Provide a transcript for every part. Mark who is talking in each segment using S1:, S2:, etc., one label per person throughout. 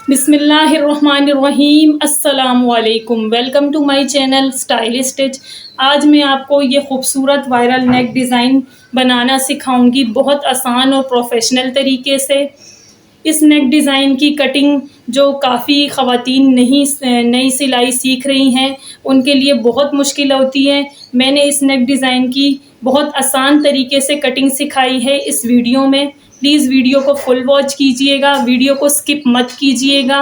S1: बिस्मिल्लाहिर्रहमानिर्रहीम अस्सलामुअलैकुम। Welcome to my channel Style Stitch. आज मैं आपको ये खूबसूरत वायरल नेक डिज़ाइन बनाना सिखाऊंगी बहुत आसान और प्रोफेशनल तरीके से। इस नेक डिज़ाइन की कटिंग जो काफ़ी ख़वातीन नई सिलाई सीख रही हैं उनके लिए बहुत मुश्किल होती है। मैंने इस नेक डिज़ाइन की बहुत आसान तरीके से कटिंग सिखाई है इस वीडियो में। प्लीज़ वीडियो को फुल वॉच कीजिएगा, वीडियो को स्किप मत कीजिएगा।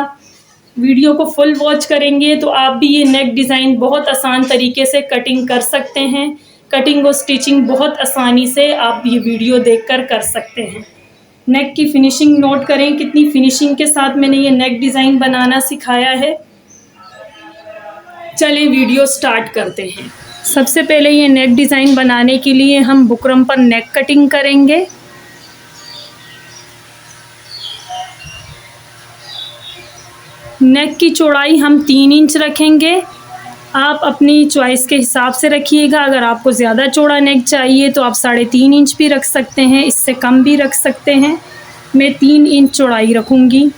S1: वीडियो को फुल वॉच करेंगे तो आप भी ये नेक डिज़ाइन बहुत आसान तरीके से कटिंग कर सकते हैं। कटिंग और स्टिचिंग बहुत आसानी से आप ये वीडियो देखकर कर सकते हैं। नेक की फिनिशिंग नोट करें, कितनी फिनिशिंग के साथ मैंने ये नेक डिज़ाइन बनाना सिखाया है। चलें वीडियो स्टार्ट करते हैं। सबसे पहले ये नेक डिज़ाइन बनाने के लिए हम बुकरम पर नेक कटिंग करेंगे। नेक की चौड़ाई हम 3 इंच रखेंगे। आप अपनी चॉइस के हिसाब से रखिएगा। अगर आपको ज़्यादा चौड़ा नेक चाहिए तो आप 3.5 इंच भी रख सकते हैं, इससे कम भी रख सकते हैं। मैं 3 इंच चौड़ाई रखूँगी।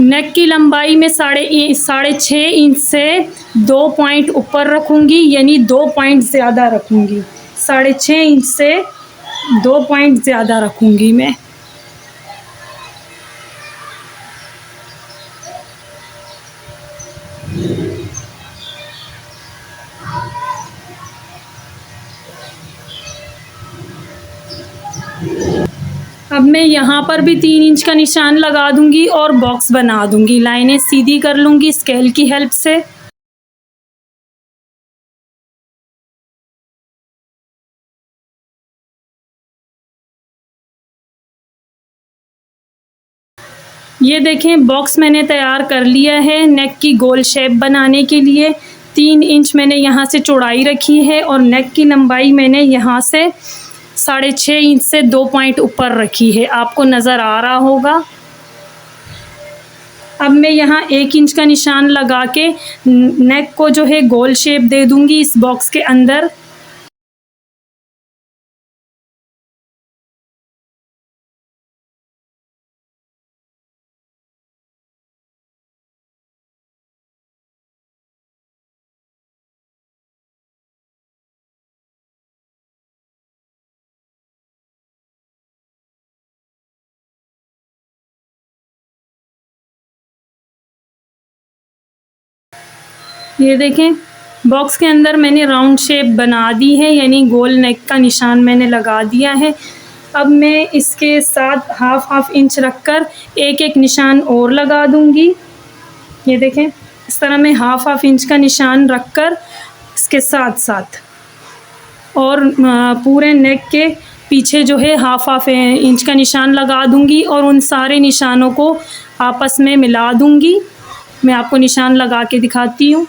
S1: नेक की लंबाई में 6.5 इंच से 2 पॉइंट ऊपर रखूँगी, यानी 2 पॉइंट ज़्यादा रखूँगी। 6.5 इंच से 2 पॉइंट ज़्यादा रखूँगी मैं। अब मैं यहाँ पर भी 3 इंच का निशान लगा दूँगी और बॉक्स बना दूँगी। लाइनें सीधी कर लूँगी स्केल की हेल्प से। ये देखें बॉक्स मैंने तैयार कर लिया है। नेक की गोल शेप बनाने के लिए 3 इंच मैंने यहाँ से चौड़ाई रखी है और नेक की लंबाई मैंने यहाँ से 6.5 इंच से 2 पॉइंट ऊपर रखी है। आपको नज़र आ रहा होगा। अब मैं यहाँ 1 इंच का निशान लगा के नेक को जो है गोल शेप दे दूँगी इस बॉक्स के अंदर। ये देखें बॉक्स के अंदर मैंने राउंड शेप बना दी है, यानी गोल नेक का निशान मैंने लगा दिया है। अब मैं इसके साथ हाफ इंच रखकर एक निशान और लगा दूंगी। ये देखें इस तरह मैं हाफ इंच का निशान रखकर इसके साथ और पूरे नेक के पीछे जो है हाफ इंच का निशान लगा दूंगी और उन सारे निशानों को आपस में मिला दूंगी। मैं आपको निशान लगा के दिखाती हूँ।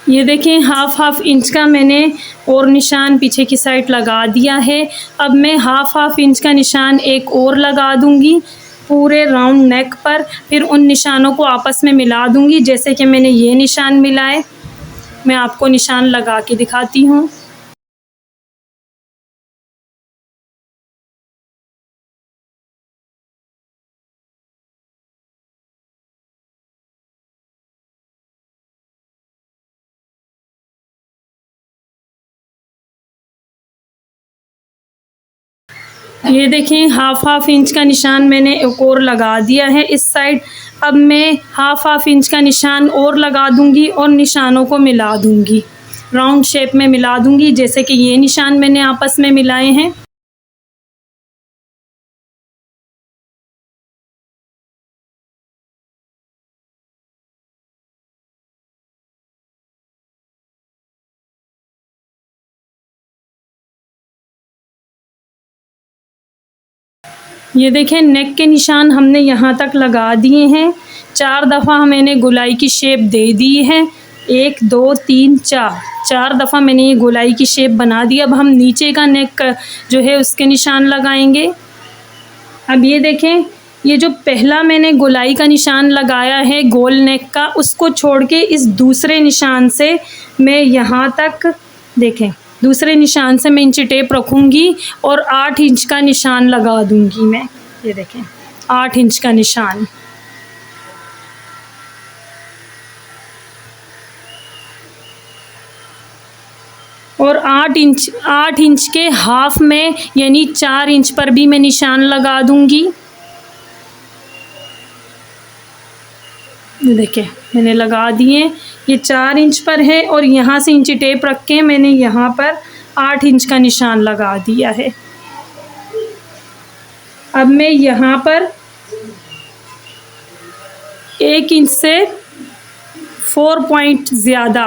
S1: ये देखें हाफ इंच का मैंने और निशान पीछे की साइड लगा दिया है। अब मैं हाफ इंच का निशान एक और लगा दूंगी पूरे राउंड नेक पर। फिर उन निशानों को आपस में मिला दूंगी जैसे कि मैंने ये निशान मिलाए। मैं आपको निशान लगा के दिखाती हूँ। ये देखें हाफ इंच का निशान मैंने एक और लगा दिया है इस साइड। अब मैं हाफ इंच का निशान और लगा दूंगी और निशानों को मिला दूंगी, राउंड शेप में मिला दूंगी जैसे कि ये निशान मैंने आपस में मिलाए हैं। ये देखें नेक के निशान हमने यहाँ तक लगा दिए हैं। 4 दफ़ा मैंने गोलाई की शेप दे दी है। 1 2 3 4 दफ़ा मैंने ये गोलाई की शेप बना दी। अब हम नीचे का नेक जो है उसके निशान लगाएंगे। अब ये देखें, ये जो पहला मैंने गोलाई का निशान लगाया है गोल नेक का, उसको छोड़ के इस दूसरे निशान से मैं यहाँ तक देखें, दूसरे निशान से मैं इंची टेप रखूँगी और 8 इंच का निशान लगा दूँगी मैं। ये देखें 8 इंच का निशान। और 8 इंच के हाफ में यानी 4 इंच पर भी मैं निशान लगा दूँगी। देखिए मैंने लगा दिए, ये 4 इंच पर है और यहाँ से इंची टेप रख के मैंने यहाँ पर 8 इंच का निशान लगा दिया है। अब मैं यहाँ पर 1 इंच से 4 पॉइंट ज़्यादा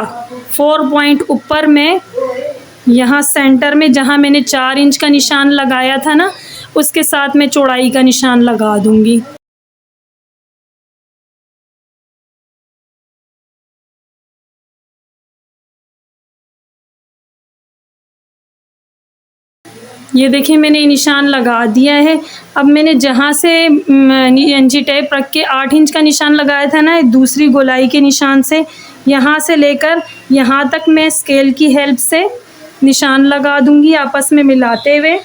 S1: 4 पॉइंट ऊपर मैं यहाँ सेंटर में जहाँ मैंने 4 इंच का निशान लगाया था ना, उसके साथ मैं चौड़ाई का निशान लगा दूँगी। ये देखिए मैंने निशान लगा दिया है। अब मैंने जहाँ से इंची टेप रख के 8 इंच का निशान लगाया था ना, दूसरी गोलाई के निशान से यहाँ से लेकर यहाँ तक मैं स्केल की हेल्प से निशान लगा दूँगी आपस में मिलाते हुए।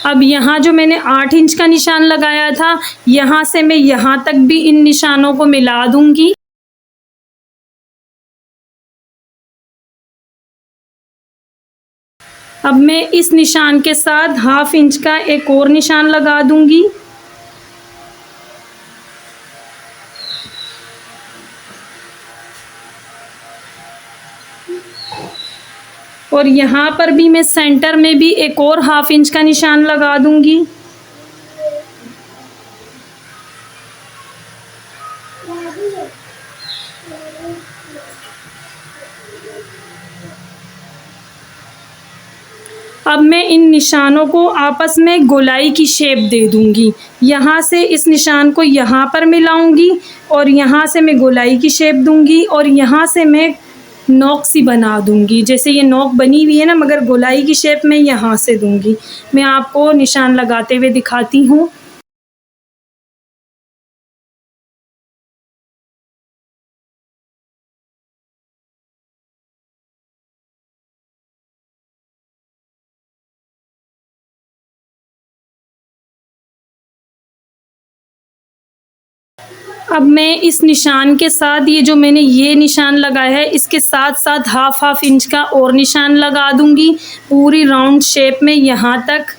S1: अब यहाँ जो मैंने 8 इंच का निशान लगाया था, यहाँ से मैं यहाँ तक भी इन निशानों को मिला दूँगी। अब मैं इस निशान के साथ 1/2 इंच का एक और निशान लगा दूँगी। और यहाँ पर भी मैं सेंटर में भी एक और 1/2 इंच का निशान लगा दूँगी। अब मैं इन निशानों को आपस में गोलाई की शेप दे दूँगी। यहाँ से इस निशान को यहाँ पर मिलाऊँगी और यहाँ से मैं गोलाई की शेप दूँगी और यहाँ से मैं नोक सी बना दूँगी। जैसे ये नोक बनी हुई है ना, मगर गोलाई की शेप मैं यहाँ से दूँगी। मैं आपको निशान लगाते हुए दिखाती हूँ। अब मैं इस निशान के साथ ये जो मैंने ये निशान लगाया है, इसके साथ साथ 1/2 इंच का और निशान लगा दूँगी पूरी राउंड शेप में यहाँ तक।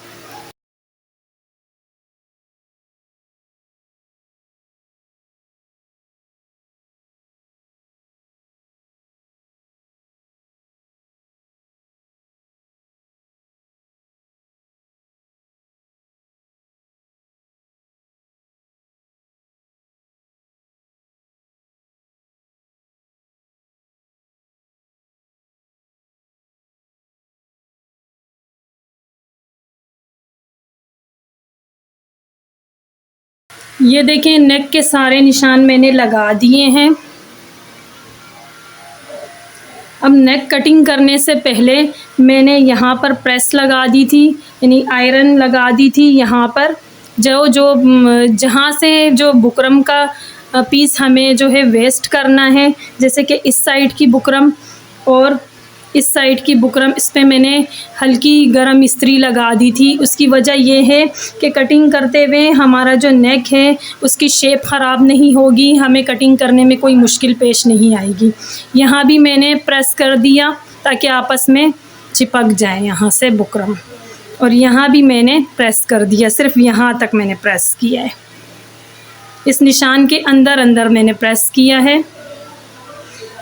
S1: ये देखें नेक के सारे निशान मैंने लगा दिए हैं। अब नेक कटिंग करने से पहले मैंने यहाँ पर प्रेस लगा दी थी, यानी आयरन लगा दी थी यहाँ पर। जहाँ से जो बुकरम का पीस हमें जो है वेस्ट करना है, जैसे कि इस साइड की बुकरम और इस साइड की बुकरम, इस पे मैंने हल्की गरम इस्त्री लगा दी थी। उसकी वजह ये है कि कटिंग करते हुए हमारा जो नेक है उसकी शेप ख़राब नहीं होगी, हमें कटिंग करने में कोई मुश्किल पेश नहीं आएगी। यहाँ भी मैंने प्रेस कर दिया ताकि आपस में चिपक जाए यहाँ से बुकरम, और यहाँ भी मैंने प्रेस कर दिया, सिर्फ यहाँ तक मैंने प्रेस किया है। इस निशान के अंदर अंदर मैंने प्रेस किया है।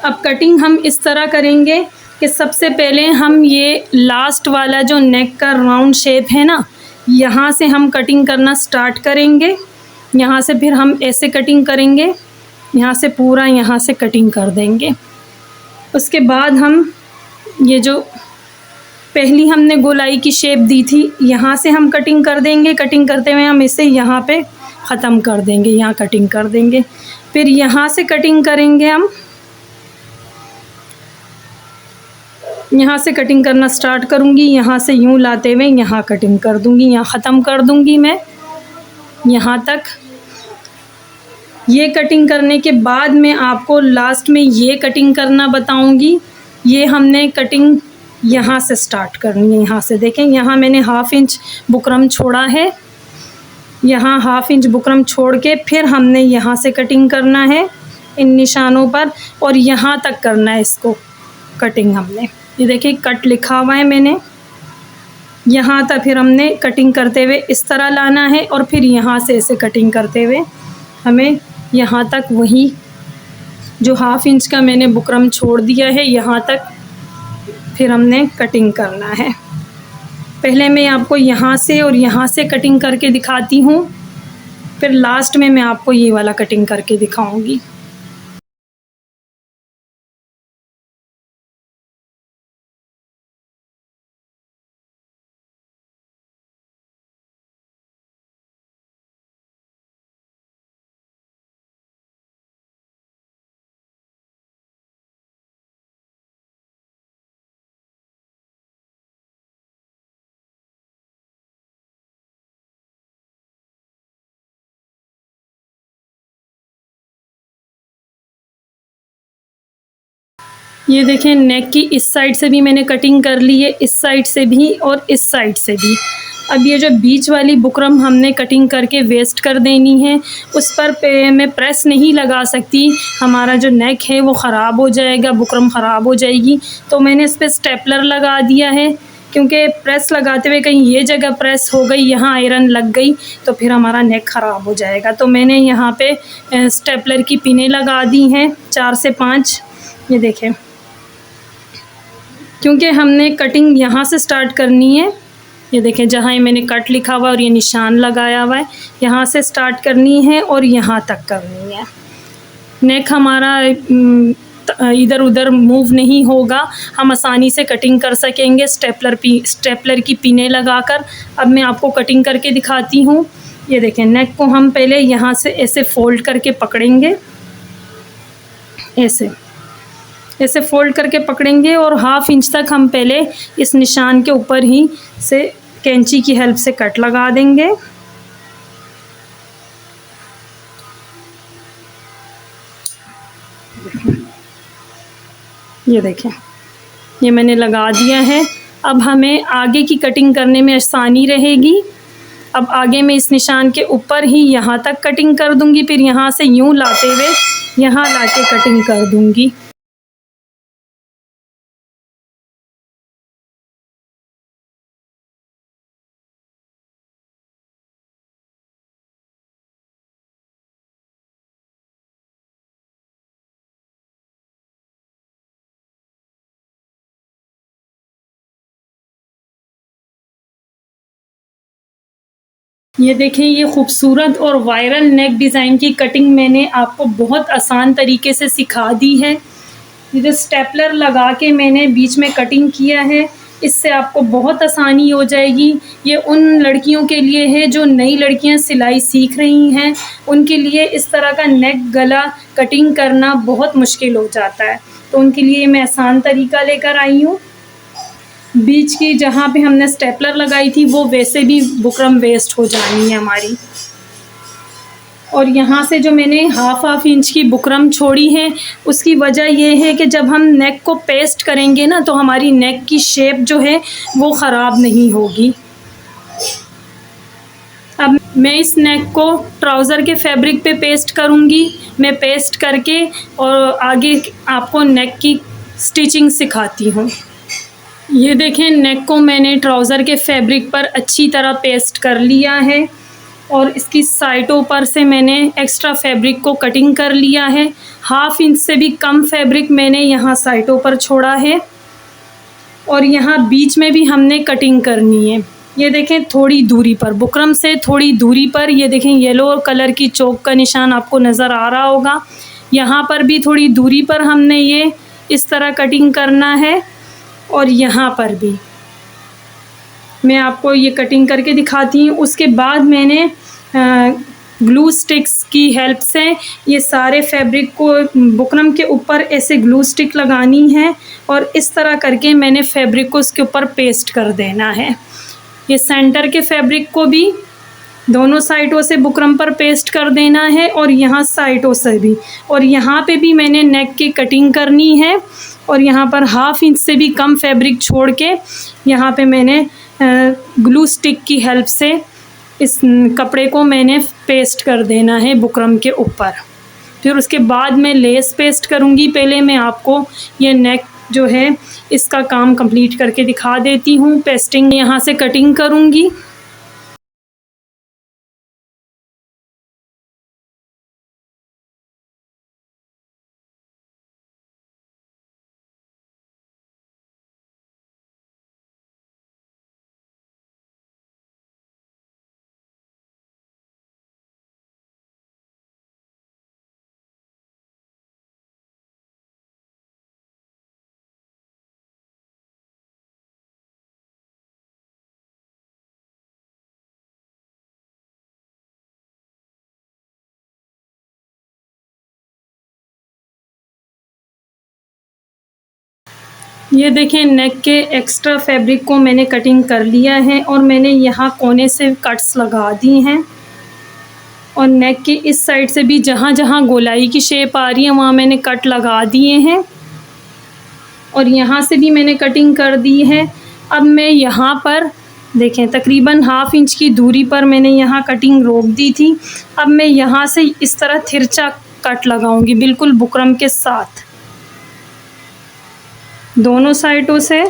S1: अब कटिंग हम इस तरह करेंगे कि सबसे पहले हम ये लास्ट वाला जो नेक का राउंड शेप है ना, यहाँ से हम कटिंग करना स्टार्ट करेंगे। यहाँ से फिर हम ऐसे कटिंग करेंगे, यहाँ से पूरा यहाँ से कटिंग कर देंगे। उसके बाद हम ये जो पहली हमने गोलाई की शेप दी थी, यहाँ से हम कटिंग कर देंगे। कटिंग करते हुए हम इसे यहाँ पे ख़त्म कर देंगे, यहाँ कटिंग कर देंगे। फिर यहाँ से कटिंग करेंगे हम, यहाँ से कटिंग करना स्टार्ट करूँगी। यहाँ से यूँ लाते हुए यहाँ कटिंग कर दूँगी, यहाँ ख़त्म कर दूँगी मैं यहाँ तक। ये कटिंग करने के बाद मैं आपको लास्ट में ये कटिंग करना बताऊँगी। ये हमने कटिंग यहाँ से स्टार्ट करनी है। यहाँ से देखें, यहाँ मैंने 1/2 इंच बुकरम छोड़ा है, यहाँ 1/2 इंच बुकरम छोड़ के फिर हमने यहाँ से कटिंग करना है इन निशानों पर, और यहाँ तक करना है इसको कटिंग हमने। ये देखिए कट लिखा हुआ है मैंने, यहाँ तक फिर हमने कटिंग करते हुए इस तरह लाना है, और फिर यहाँ से ऐसे कटिंग करते हुए हमें यहाँ तक वही जो 1/2 इंच का मैंने बुकरम छोड़ दिया है यहाँ तक फिर हमने कटिंग करना है। पहले मैं आपको यहाँ से और यहाँ से कटिंग करके दिखाती हूँ, फिर लास्ट में मैं आपको ये वाला कटिंग करके दिखाऊंगी। ये देखें नेक की इस साइड से भी मैंने कटिंग कर ली है, इस साइड से भी और इस साइड से भी। अब ये जो बीच वाली बुकरम हमने कटिंग करके वेस्ट कर देनी है, उस पर मैं प्रेस नहीं लगा सकती, हमारा जो नेक है वो ख़राब हो जाएगा, बुकरम ख़राब हो जाएगी। तो मैंने इस पर स्टेपलर लगा दिया है, क्योंकि प्रेस लगाते हुए कहीं ये जगह प्रेस हो गई, यहाँ आयरन लग गई तो फिर हमारा नेक ख़राब हो जाएगा। तो मैंने यहाँ पे स्टेपलर की पिनें लगा दी हैं 4 से 5। ये देखें, क्योंकि हमने कटिंग यहाँ से स्टार्ट करनी है। ये देखें, जहाँ ये मैंने कट लिखा हुआ और ये निशान लगाया हुआ है, यहाँ से स्टार्ट करनी है और यहाँ तक करनी है। नेक हमारा इधर उधर मूव नहीं होगा, हम आसानी से कटिंग कर सकेंगे स्टेपलर की पिनें लगाकर। अब मैं आपको कटिंग करके दिखाती हूँ। ये देखें, नेक को हम पहले यहाँ से ऐसे फ़ोल्ड करके पकड़ेंगे, ऐसे फ़ोल्ड करके पकड़ेंगे, और 1/2 इंच तक हम पहले इस निशान के ऊपर ही से कैंची की हेल्प से कट लगा देंगे। ये देखें, ये मैंने लगा दिया है। अब हमें आगे की कटिंग करने में आसानी रहेगी। अब आगे मैं इस निशान के ऊपर ही यहाँ तक कटिंग कर दूँगी, फिर यहाँ से यूँ लाते हुए यहाँ लाके कटिंग कर दूँगी। ये देखें, ये खूबसूरत और वायरल नेक डिज़ाइन की कटिंग मैंने आपको बहुत आसान तरीके से सिखा दी है। ये जो स्टेपलर लगा के मैंने बीच में कटिंग किया है, इससे आपको बहुत आसानी हो जाएगी। ये उन लड़कियों के लिए है जो नई लड़कियां सिलाई सीख रही हैं, उनके लिए इस तरह का नेक गला कटिंग करना बहुत मुश्किल हो जाता है, तो उनके लिए मैं आसान तरीका लेकर आई हूँ। बीच की जहाँ पे हमने स्टेपलर लगाई थी वो वैसे भी बुकरम वेस्ट हो जानी है हमारी। और यहाँ से जो मैंने 1/2 इंच की बुकरम छोड़ी है, उसकी वजह ये है कि जब हम नेक को पेस्ट करेंगे ना, तो हमारी नेक की शेप जो है वो ख़राब नहीं होगी। अब मैं इस नेक को ट्राउज़र के फैब्रिक पे पेस्ट करूँगी। मैं पेस्ट करके और आगे आपको नेक की स्टिचिंग सिखाती हूँ। ये देखें, नेक को मैंने ट्राउज़र के फैब्रिक पर अच्छी तरह पेस्ट कर लिया है, और इसकी साइडों पर से मैंने एक्स्ट्रा फैब्रिक को कटिंग कर लिया है। 1/2 इंच से भी कम फैब्रिक मैंने यहाँ साइडों पर छोड़ा है, और यहाँ बीच में भी हमने कटिंग करनी है। ये देखें, थोड़ी दूरी पर, बुकरम से थोड़ी दूरी पर, ये देखें येलो कलर की चौक का निशान आपको नज़र आ रहा होगा। यहाँ पर भी थोड़ी दूरी पर हमने ये इस तरह कटिंग करना है, और यहाँ पर भी मैं आपको ये कटिंग करके दिखाती हूँ। उसके बाद मैंने ग्लू स्टिक्स की हेल्प से ये सारे फैब्रिक को बुकरम के ऊपर ऐसे ग्लू स्टिक लगानी है और इस तरह करके मैंने फैब्रिक को उसके ऊपर पेस्ट कर देना है। ये सेंटर के फैब्रिक को भी दोनों साइडों से बुकरम पर पेस्ट कर देना है और यहाँ साइडों से भी, और यहाँ पे भी मैंने नेक की कटिंग करनी है और यहाँ पर 1/2 इंच से भी कम फैब्रिक छोड़ के यहाँ पे मैंने ग्लू स्टिक की हेल्प से इस कपड़े को मैंने पेस्ट कर देना है बुकरम के ऊपर। फिर उसके बाद मैं लेस पेस्ट करूँगी। पहले मैं आपको ये नेक जो है इसका काम कंप्लीट करके दिखा देती हूँ। पेस्टिंग यहाँ से कटिंग करूँगी। ये देखें, नेक के एक्स्ट्रा फैब्रिक को मैंने कटिंग कर लिया है और मैंने यहाँ कोने से कट्स लगा दी हैं और नेक के इस साइड से भी जहाँ जहाँ गोलाई की शेप आ रही है वहाँ मैंने कट लगा दिए हैं और यहाँ से भी मैंने कटिंग कर दी है। अब मैं यहाँ पर देखें, तकरीबन 1/2 इंच की दूरी पर मैंने यहाँ कटिंग रोक दी थी। अब मैं यहाँ से इस तरह तिरछा कट लगाऊंगी बिल्कुल बुकरम के साथ दोनों साइडों से।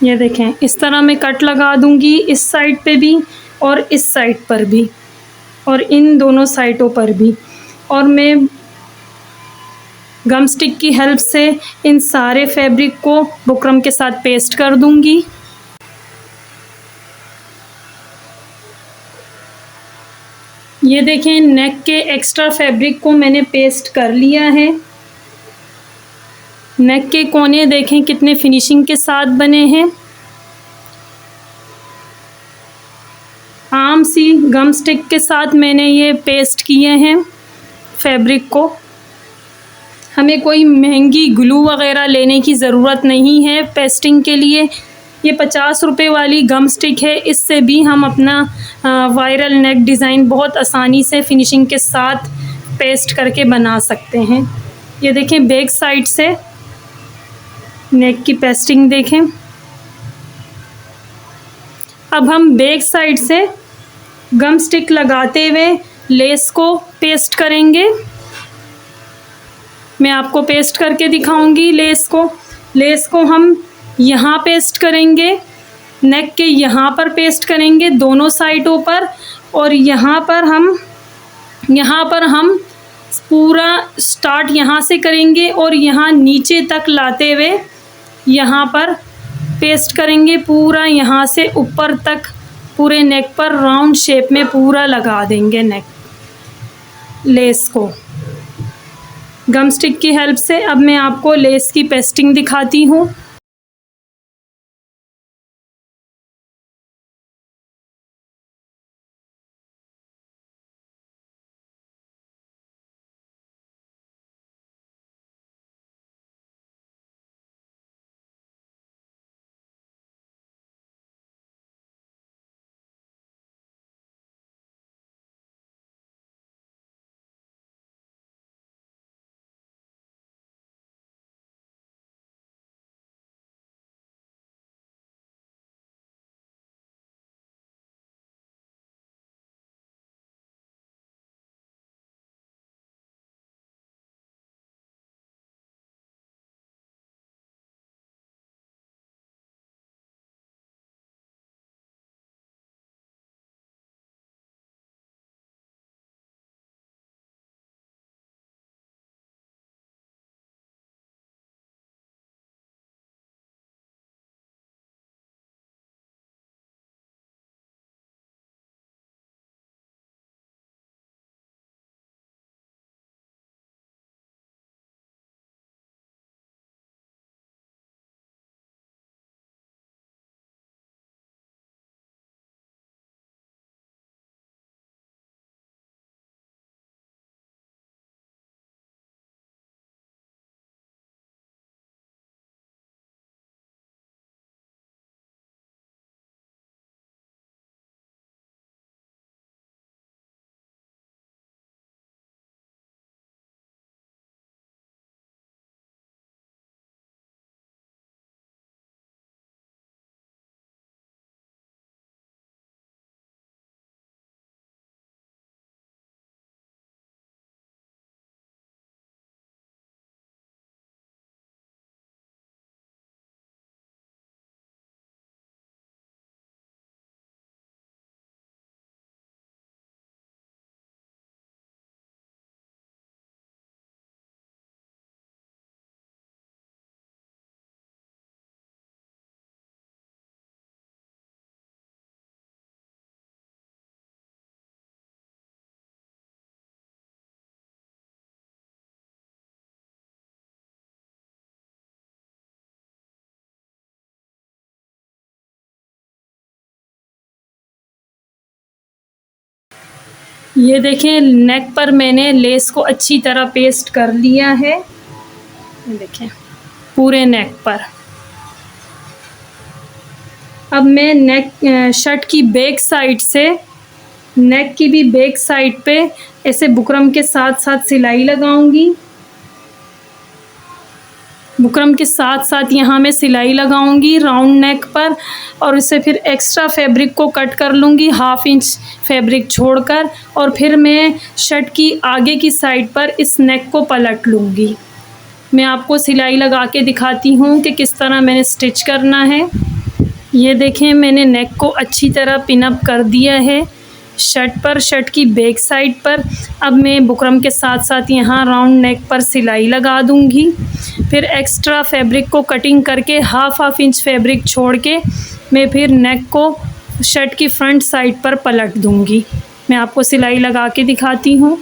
S1: ये देखें, इस तरह मैं कट लगा दूंगी इस साइड पे भी और इस साइड पर भी और इन दोनों साइडों पर भी, और मैं गम स्टिक की हेल्प से इन सारे फैब्रिक को बुकरम के साथ पेस्ट कर दूंगी। ये देखें, नेक के एक्स्ट्रा फैब्रिक को मैंने पेस्ट कर लिया है। नेक के कोने देखें कितने फिनिशिंग के साथ बने हैं। आम सी गम स्टिक के साथ मैंने ये पेस्ट किए हैं फैब्रिक को। हमें कोई महंगी ग्लू वगैरह लेने की ज़रूरत नहीं है पेस्टिंग के लिए। ये 50 रुपए वाली गम स्टिक है, इससे भी हम अपना वायरल नेक डिज़ाइन बहुत आसानी से फिनिशिंग के साथ पेस्ट करके बना सकते हैं। ये देखें, बैक साइड से नेक की पेस्टिंग देखें। अब हम बैक साइड से गम स्टिक लगाते हुए लेस को पेस्ट करेंगे। मैं आपको पेस्ट करके दिखाऊंगी लेस को हम यहाँ पेस्ट करेंगे, नेक के यहाँ पर पेस्ट करेंगे दोनों साइडों पर, और यहाँ पर हम पूरा स्टार्ट यहाँ से करेंगे और यहाँ नीचे तक लाते हुए यहाँ पर पेस्ट करेंगे। पूरा यहाँ से ऊपर तक पूरे नेक पर राउंड शेप में पूरा लगा देंगे नेक लेस को गम स्टिक की हेल्प से। अब मैं आपको लेस की पेस्टिंग दिखाती हूँ। ये देखें नेक पर मैंने लेस को अच्छी तरह पेस्ट कर लिया है। ये देखें पूरे नेक पर। अब मैं नेक शर्ट की बैक साइड से नेक की भी बैक साइड पे ऐसे बुकरम के साथ साथ सिलाई लगाऊंगी। बुकरम के साथ साथ यहाँ मैं सिलाई लगाऊंगी राउंड नेक पर, और इससे फिर एक्स्ट्रा फैब्रिक को कट कर लूँगी 1/2 इंच फैब्रिक छोड़कर, और फिर मैं शर्ट की आगे की साइड पर इस नेक को पलट लूँगी। मैं आपको सिलाई लगा के दिखाती हूँ कि किस तरह मैंने स्टिच करना है। ये देखें मैंने नेक को अच्छी तरह पिन अप कर दिया है शर्ट पर, शर्ट की बैक साइड पर। अब मैं बुकरम के साथ साथ यहाँ राउंड नेक पर सिलाई लगा दूँगी। फिर एक्स्ट्रा फैब्रिक को कटिंग करके 1/2 इंच फैब्रिक छोड़ के मैं फिर नेक को शर्ट की फ्रंट साइड पर पलट दूँगी। मैं आपको सिलाई लगा के दिखाती हूँ।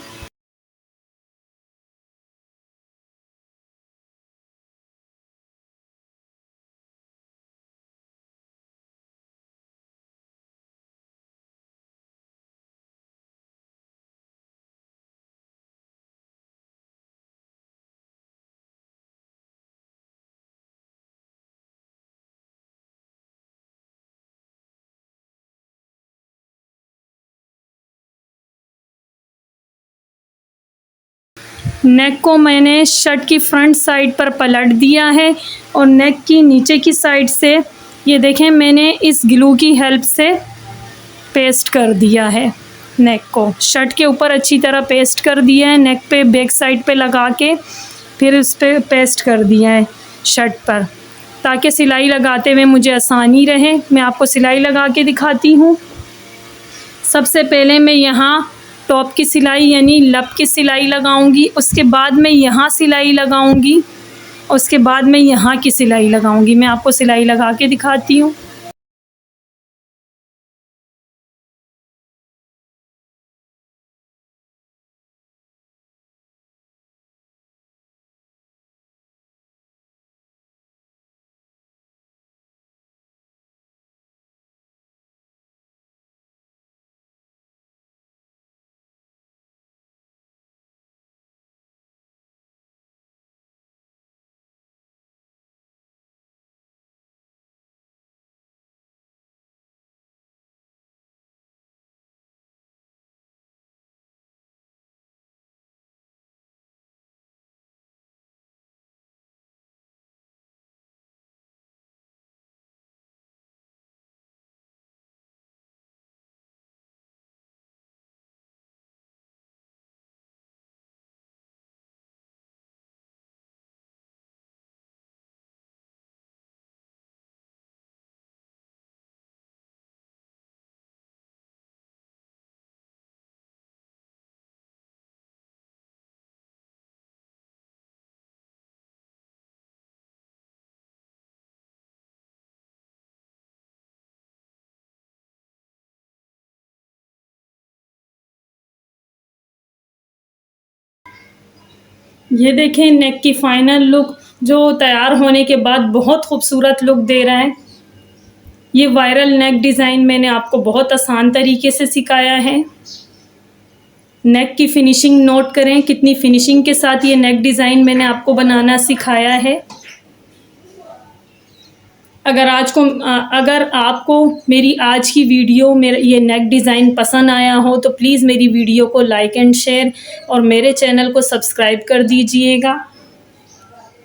S1: नेक को मैंने शर्ट की फ्रंट साइड पर पलट दिया है, और नेक की नीचे की साइड से ये देखें मैंने इस ग्लू की हेल्प से पेस्ट कर दिया है। नेक को शर्ट के ऊपर अच्छी तरह पेस्ट कर दिया है, नेक पे बैक साइड पे लगा के फिर उस पर पेस्ट कर दिया है शर्ट पर, ताकि सिलाई लगाते हुए मुझे आसानी रहे। मैं आपको सिलाई लगा के दिखाती हूँ। सबसे पहले मैं यहाँ टॉप की सिलाई यानी लब की सिलाई लगाऊंगी, उसके बाद मैं यहाँ सिलाई लगाऊंगी, उसके बाद मैं यहाँ की सिलाई लगाऊंगी। मैं आपको सिलाई लगा के दिखाती हूँ। ये देखें नेक की फाइनल लुक जो तैयार होने के बाद बहुत खूबसूरत लुक दे रहा है। ये वायरल नेक डिज़ाइन मैंने आपको बहुत आसान तरीके से सिखाया है। नेक की फिनिशिंग नोट करें, कितनी फिनिशिंग के साथ ये नेक डिज़ाइन मैंने आपको बनाना सिखाया है। अगर आपको मेरी आज की वीडियो मेरा ये नेक डिज़ाइन पसंद आया हो तो प्लीज़ मेरी वीडियो को लाइक एंड शेयर और मेरे चैनल को सब्सक्राइब कर दीजिएगा,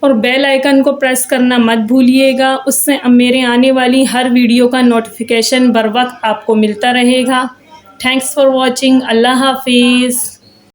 S1: और बेल आइकन को प्रेस करना मत भूलिएगा। उससे मेरे आने वाली हर वीडियो का नोटिफिकेशन बर वक्त आपको मिलता रहेगा। Thanks for watching. अल्लाह हाफिज़।